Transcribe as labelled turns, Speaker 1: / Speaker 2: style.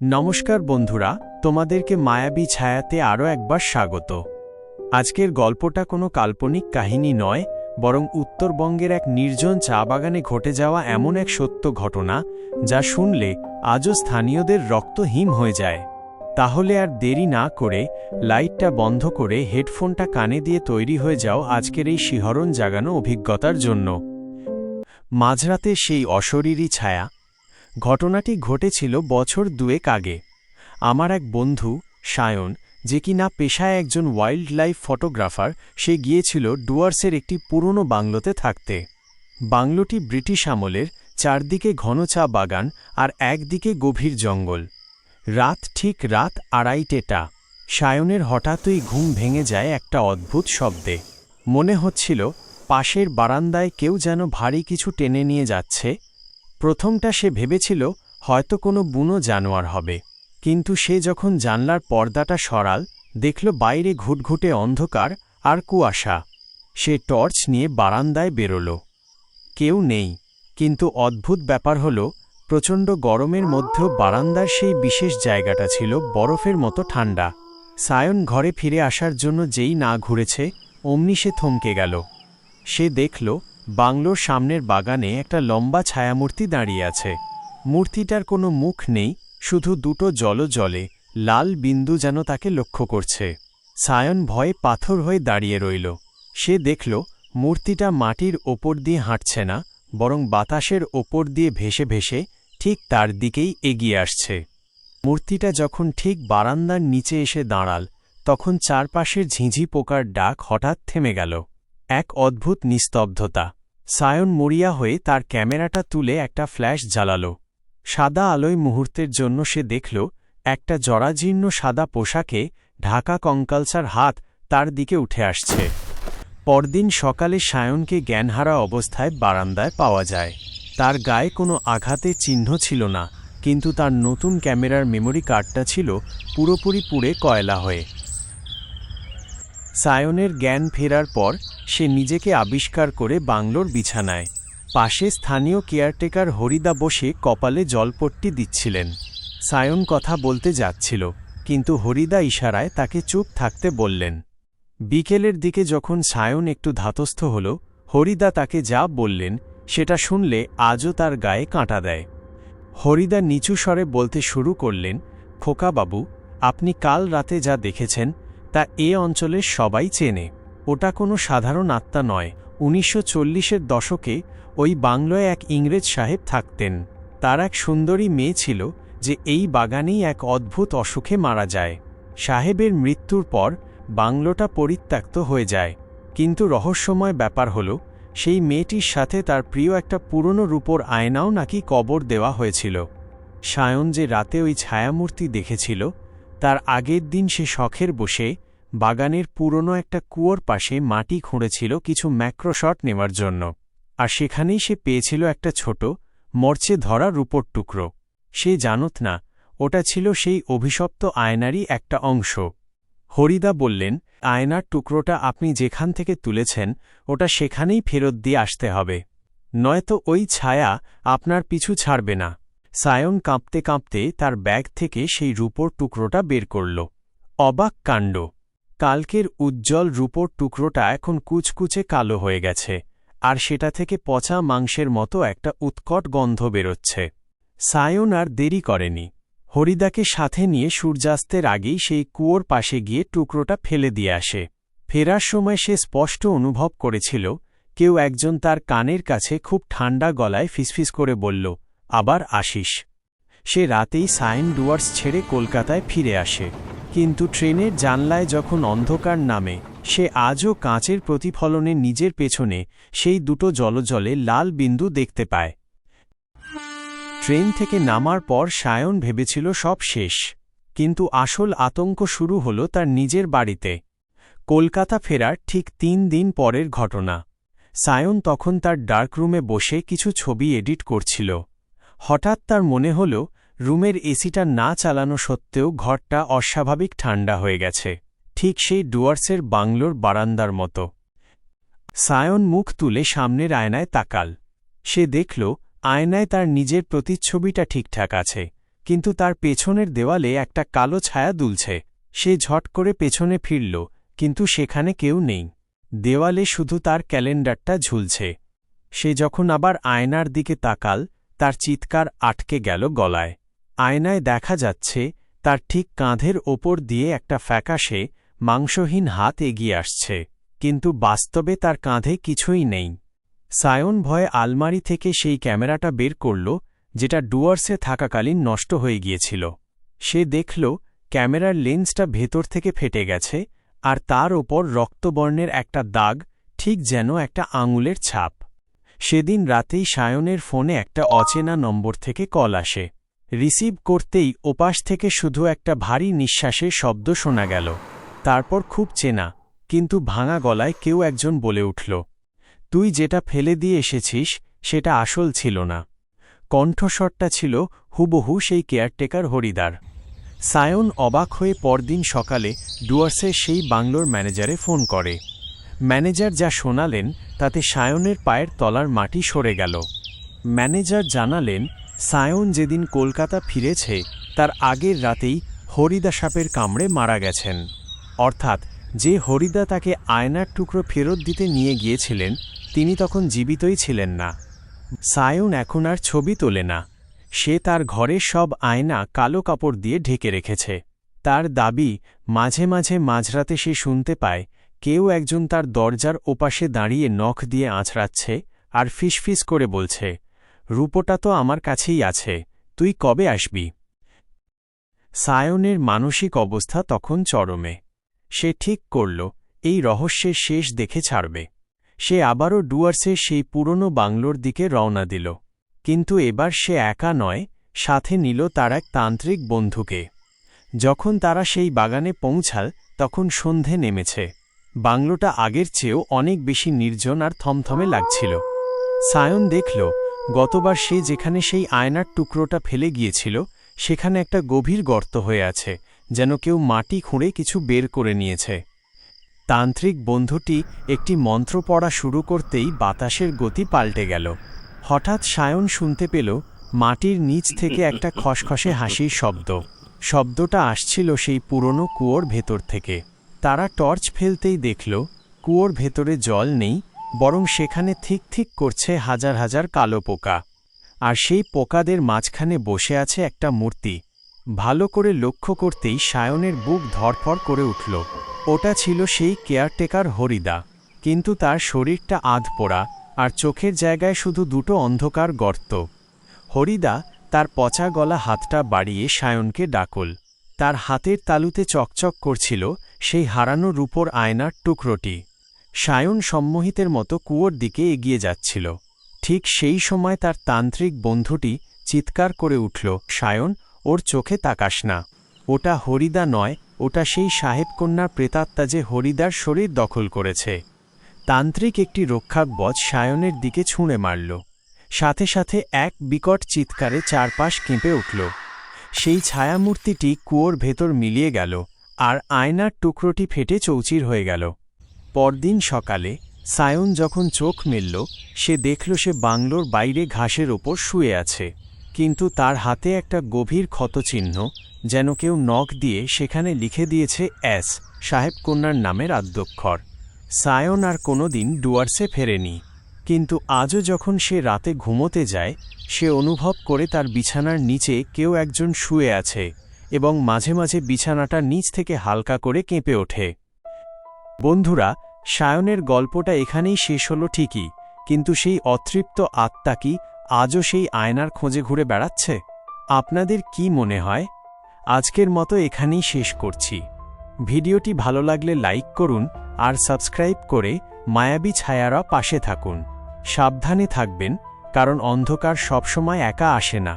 Speaker 1: নমস্কার বন্ধুরা, তোমাদেরকে মায়াবী ছায়াতে আরও একবার স্বাগত। আজকের গল্পটা কোনো কাল্পনিক কাহিনী নয়, বরং উত্তরবঙ্গের এক নির্জন চা বাগানে ঘটে যাওয়া এমন এক সত্য ঘটনা যা শুনলে আজও স্থানীয়দের রক্ত হিম হয়ে যায়। তাহলে আর দেরি না করে লাইটটা বন্ধ করে হেডফোনটা কানে দিয়ে তৈরি হয়ে যাও আজকের এই শিহরণ জাগানো অভিজ্ঞতার জন্য। মাঝরাতে সেই অশরীরী ছায়া। ঘটনাটি ঘটেছিল বছর দুয়েক আগে। আমার এক বন্ধু সায়ন, যে কিনা পেশায় একজন ওয়াইল্ড লাইফ ফটোগ্রাফার, সে গিয়েছিল ডুয়ার্সের একটি পুরনো বাংলোতে থাকতে। বাংলোটি ব্রিটিশ আমলের, চারদিকে ঘন চা বাগান আর একদিকে গভীর জঙ্গল। ঠিক রাত 2:30টা। সায়নের হঠাৎই ঘুম ভেঙে যায় একটা অদ্ভুত শব্দে। মনে হচ্ছিল পাশের বারান্দায় কেউ যেন ভারী কিছু টেনে নিয়ে যাচ্ছে। প্রথমটা সে ভেবেছিল হয়তো কোনো বুনো জানোয়ার হবে, কিন্তু সে যখন জানলার পর্দাটা সরাল, দেখল বাইরে ঘুটঘুটে অন্ধকার আর কুয়াশা। সে টর্চ নিয়ে বারান্দায় বেরোল। কেউ নেই, কিন্তু অদ্ভুত ব্যাপার হল প্রচণ্ড গরমের মধ্যেও বারান্দার সেই বিশেষ জায়গাটা ছিল বরফের মতো ঠান্ডা। সায়ন ঘরে ফিরে আসার জন্য যেই না ঘুরেছে, অমনি সে থমকে গেল। সে দেখল বাংলোর সামনের বাগানে একটা লম্বা ছায়ামূর্তি দাঁড়িয়ে আছে। মূর্তিটার কোনো মুখ নেই, শুধু দুটো জলে লাল বিন্দু যেন তাকে লক্ষ্য করছে। সায়ন ভয়ে পাথর হয়ে দাঁড়িয়ে রইল। সে দেখল মূর্তিটা মাটির ওপর দিয়ে হাঁটছে না, বরং বাতাসের ওপর দিয়ে ভেসে ভেসে ঠিক তার দিকেই এগিয়ে আসছে। মূর্তিটা যখন ঠিক বারান্দার নিচে এসে দাঁড়াল, তখন চারপাশের ঝিঁঝি পোকার ডাক হঠাৎ থেমে গেল। এক অদ্ভুত নিস্তব্ধতা। সায়ন মরিয়া হয়ে তার ক্যামেরাটা তুলে একটা ফ্ল্যাশ জ্বালাল। সাদা আলোয় মুহূর্তের জন্য সে দেখল একটা জরাজীর্ণ সাদা পোশাকে ঢাকা কঙ্কালসার হাত তার দিকে উঠে আসছে। পরদিন সকালে সায়নকে জ্ঞানহারা অবস্থায় বারান্দায় পাওয়া যায়। তার গায়ে কোনো আঘাতের চিহ্ন ছিল না, কিন্তু তার নতুন ক্যামেরার মেমোরি কার্ডটা ছিল পুরোপুরি পুড়ে কয়লা হয়ে। সায়নের জ্ঞান ফেরার পর সে নিজেকে আবিষ্কার করে বাংলোর বিছানায়। পাশে স্থানীয় কেয়ারটেকার হরিদা বসে কপালে জলপট্টি দিচ্ছিলেন। সায়ন কথা বলতে যাচ্ছিল, কিন্তু হরিদা ইশারায় তাকে চুপ থাকতে বললেন। বিকেলের দিকে যখন সায়ন একটু ধাতস্থ হল, হরিদা তাকে যা বললেন সেটা শুনলে আজও তার গায়ে কাঁটা দেয়। হরিদা নিচু স্বরে বলতে শুরু করলেন, খোকাবাবু, আপনি কাল রাতে যা দেখেছেন তা এ অঞ্চলের সবাই চেনে। ওটা কোনো সাধারণ আত্মা নয়। 1940-এর দশকে ওই বাংলোয় এক ইংরেজ সাহেব থাকতেন। তার এক সুন্দরী মেয়ে ছিল, যে এই বাগানেই এক অদ্ভুত অসুখে মারা যায়। সাহেবের মৃত্যুর পর বাংলোটা পরিত্যক্ত হয়ে যায়, কিন্তু রহস্যময় ব্যাপার হল সেই মেয়েটির সাথে তার প্রিয় একটা পুরনো রূপোর আয়নাও নাকি কবর দেওয়া হয়েছিল। সায়ন যে রাতে ওই ছায়ামূর্তি দেখেছিল, তার আগের দিন সে শখের বসে বাগানের পুরনো একটা কুয়োর পাশে মাটি খুঁড়েছিল কিছু ম্যাক্রোশট নেওয়ার জন্য, আর সেখানেই সে পেয়েছিল একটা ছোট মরচে ধরা রূপোর টুকরো। সে জানত না ওটা ছিল সেই অভিশপ্ত আয়নারই একটা অংশ। হরিদা বললেন, আয়নার টুকরোটা আপনি যেখান থেকে তুলেছেন ওটা সেখানেই ফেরত দিয়ে আসতে হবে, নয়তো ওই ছায়া আপনার পিছু ছাড়বে না। সায়ন কাঁপতে কাঁপতে তার ব্যাগ থেকে সেই রূপোর টুকরোটা বের করল। অবাক কাণ্ড! কালকের উজ্জ্বল রূপোর টুকরোটা এখন কুচকুচে কালো হয়ে গেছে, আর সেটা থেকে পচা মাংসের মতো একটা উৎকট গন্ধ বেরোচ্ছে। সায়ন আর দেরি করেনি। হরিদাকে সাথে নিয়ে সূর্যাস্তের আগেই সেই কুয়োর পাশে গিয়ে টুকরোটা ফেলে দিয়ে আসে। ফেরার সময় সে স্পষ্ট অনুভব করেছিল কেউ একজন তার কানের কাছে খুব ঠান্ডা গলায় ফিসফিস করে বলল, আবার আসিস। সে রাতেই সায়ন ডুয়ার্স ছেড়ে কলকাতায় ফিরে আসে, কিন্তু ট্রেনের জানলায় যখন অন্ধকার নামে, সে আজও কাঁচের প্রতিফলনে নিজের পেছনে সেই দুটো জলজলে লাল বিন্দু দেখতে পায়। ট্রেন থেকে নামার পর সায়ন ভেবেছিল সব শেষ, কিন্তু আসল আতঙ্ক শুরু হল তার নিজের বাড়িতে। কলকাতা ফেরার ঠিক 3 দিন পরের ঘটনা। সায়ন তখন তার ডার্করুমে বসে কিছু ছবি এডিট করছিল। হঠাৎ তার মনে হল রুমের এসিটা না চালানো সত্ত্বেও ঘরটা অস্বাভাবিক ঠান্ডা হয়ে গেছে, ঠিক সেই ডুয়ার্সের বাংলোর বারান্দার মতো। সায়ন মুখ তুলে সামনের আয়নায় তাকাল। সে দেখল আয়নায় তার নিজের প্রতিচ্ছবিটা ঠিকঠাক আছে, কিন্তু তার পেছনের দেওয়ালে একটা কালো ছায়া দুলছে। সে ঝট করে পেছনে ফিরল, কিন্তু সেখানে কেউ নেই। দেওয়ালে শুধু তার ক্যালেন্ডারটা ঝুলছে। সে যখন আবার আয়নার দিকে তাকাল, তার চিৎকার আটকে গেল গলায়। আয়নায় দেখা যাচ্ছে তার ঠিক কাঁধের ওপর দিয়ে একটা ফ্যাকাশে মাংসহীন হাত এগিয়ে আসছে, কিন্তু বাস্তবে তার কাঁধে কিছুই নেই। সায়ন ভয়ে আলমারি থেকে সেই ক্যামেরাটা বের করল, যেটা ডুয়ার্সে থাকাকালীন নষ্ট হয়ে গিয়েছিল। সে দেখল ক্যামেরার লেন্সটা ভেতর থেকে ফেটে গেছে, আর তার ওপর রক্তবর্ণের একটা দাগ, ঠিক যেন একটা আঙুলের ছাপ। সেদিন রাতেই সায়নের ফোনে একটা অচেনা নম্বর থেকে কল আসে। রিসিভ করতেই ওপাশ থেকে শুধু একটা ভারী নিঃশ্বাসের শব্দ শোনা গেল। তারপর খুব চেনা, কিন্তু ভাঙা গলায় কেউ একজন বলে উঠল, তুই যেটা ফেলে দিয়ে এসেছিস সেটা আসল ছিল না। কণ্ঠস্বরটা ছিল হুবহু সেই কেয়ারটেকার হরিদার। সায়ন অবাক হয়ে পরদিন সকালে ডুয়ার্সের সেই বাংলোর ম্যানেজারে ফোন করে। ম্যানেজার যা শোনালেন তাতে সায়নের পায়ের তলার মাটি সরে গেল। ম্যানেজার জানালেন, সায়ন যেদিন কলকাতা ফিরেছে তার আগের রাতেই হরিদা সাপের কামড়ে মারা গেছেন। অর্থাৎ যে হরিদা তাকে আয়নার টুকরো ফেরত দিতে নিয়ে গিয়েছিলেন, তিনি তখন জীবিতই ছিলেন না। সায়ন এখন আর ছবি তোলে না। সে তার ঘরের সব আয়না কালো কাপড় দিয়ে ঢেকে রেখেছে। তার দাবি, মাঝে মাঝে মাঝরাতে সে শুনতে পায় কেউ একজন তার দরজার ওপাশে দাঁড়িয়ে নখ দিয়ে আঁচড়াচ্ছে আর ফিসফিস করে বলছে, রূপটা তো আমার কাছেই আছে, তুই কবে আসবি? সায়নের মানসিক অবস্থা তখন চরমে। সে ঠিক করল এই রহস্যের শেষ দেখে ছাড়বে। সে আবারও ডুয়ার্সের সেই পুরনো বাংলোর দিকে রওনা দিল। কিন্তু এবার সে একা নয়, সাথে নিল তার এক তান্ত্রিক বন্ধুকে। যখন তারা সেই বাগানে পৌঁছাল তখন সন্ধে নেমেছে। বাংলোটা আগের চেয়েও অনেক বেশি নির্জন আর থমথমে লাগছিল। সায়ন দেখল গতবার সে যেখানে সেই আয়নার টুকরোটা ফেলে গিয়েছিল সেখানে একটা গভীর গর্ত হয়ে আছে, যেন কেউ মাটি খুঁড়ে কিছু বের করে নিয়েছে। তান্ত্রিক বন্ধুটি একটি মন্ত্র পড়া শুরু করতেই বাতাসের গতি পাল্টে গেল। হঠাৎ সায়ন শুনতে পেল মাটির নিচ থেকে একটা খসখসে হাসির শব্দ। শব্দটা আসছিল সেই পুরনো কুয়োর ভেতর থেকে। তারা টর্চ ফেলতেই দেখল কুয়োর ভেতরে জল নেই, বরং সেখানে থিক থিক করছে হাজার হাজার কালো পোকা। আর সেই পোকাদের মাঝখানে বসে আছে একটা মূর্তি। ভালো করে লক্ষ্য করতেই সায়নের বুক ধড়ফড় করে উঠল। ওটা ছিল সেই কেয়ারটেকার হরিদা, কিন্তু তার শরীরটা আধপোড়া আর চোখের জায়গায় শুধু দুটো অন্ধকার গর্ত। হরিদা তার পচা গলা হাতটা বাড়িয়ে সায়নকে ডাকল। তার হাতের তালুতে চকচক করছিল সেই হারানো রূপোর আয়নার টুকরোটি। সায়ন সম্মোহিতের মতো কুয়োর দিকে এগিয়ে যাচ্ছিল। ঠিক সেই সময় তার তান্ত্রিক বন্ধুটি চিৎকার করে উঠল, সায়ন, ওর চোখে তাকাস না। ওটা হরিদা নয়, ওটা সেই সাহেবকন্যার প্রেতাত্মা যে হরিদার শরীর দখল করেছে। তান্ত্রিক একটি রক্ষাকবচ সায়নের দিকে ছুঁড়ে মারল। সাথে সাথে এক বিকট চিৎকারে চারপাশ কেঁপে উঠল। সেই ছায়ামূর্তিটি কুয়োর ভেতর মিলিয়ে গেল, আর আয়নার টুকরোটি ফেটে চৌচির হয়ে গেল। পরদিন সকালে সায়ন যখন চোখ মেলল, সে দেখল সে বাংলোর বাইরে ঘাসের ওপর শুয়ে আছে, কিন্তু তার হাতে একটা গভীর ক্ষতচিহ্ন, যেন কেউ নখ দিয়ে সেখানে লিখে দিয়েছে এস সাহেবকন্যার নামের আদ্যক্ষর। সায়ন আর কোনোদিন ডুয়ার্সে ফেরেনি, কিন্তু আজও যখন সে রাতে ঘুমোতে যায় সে অনুভব করে তার বিছানার নিচে কেউ একজন শুয়ে আছে, এবং মাঝে মাঝে বিছানাটা নিচ থেকে হালকা করে কেঁপে ওঠে। বন্ধুরা, সায়নের গল্পটা এখানেই শেষ হলো ঠিকই, কিন্তু সেই অতৃপ্ত আত্মা কি আজও সেই আয়নার খোঁজে ঘুরে বেড়াচ্ছে? আপনাদের কি মনে হয়? আজকের মতো এখানেই শেষ করছি। ভিডিওটি ভালো লাগলে লাইক করুন আর সাবস্ক্রাইব করে মায়াবী ছায়ারা পাশে থাকুন। সাবধানে থাকবেন, কারণ অন্ধকার সবসময় একা আসে না।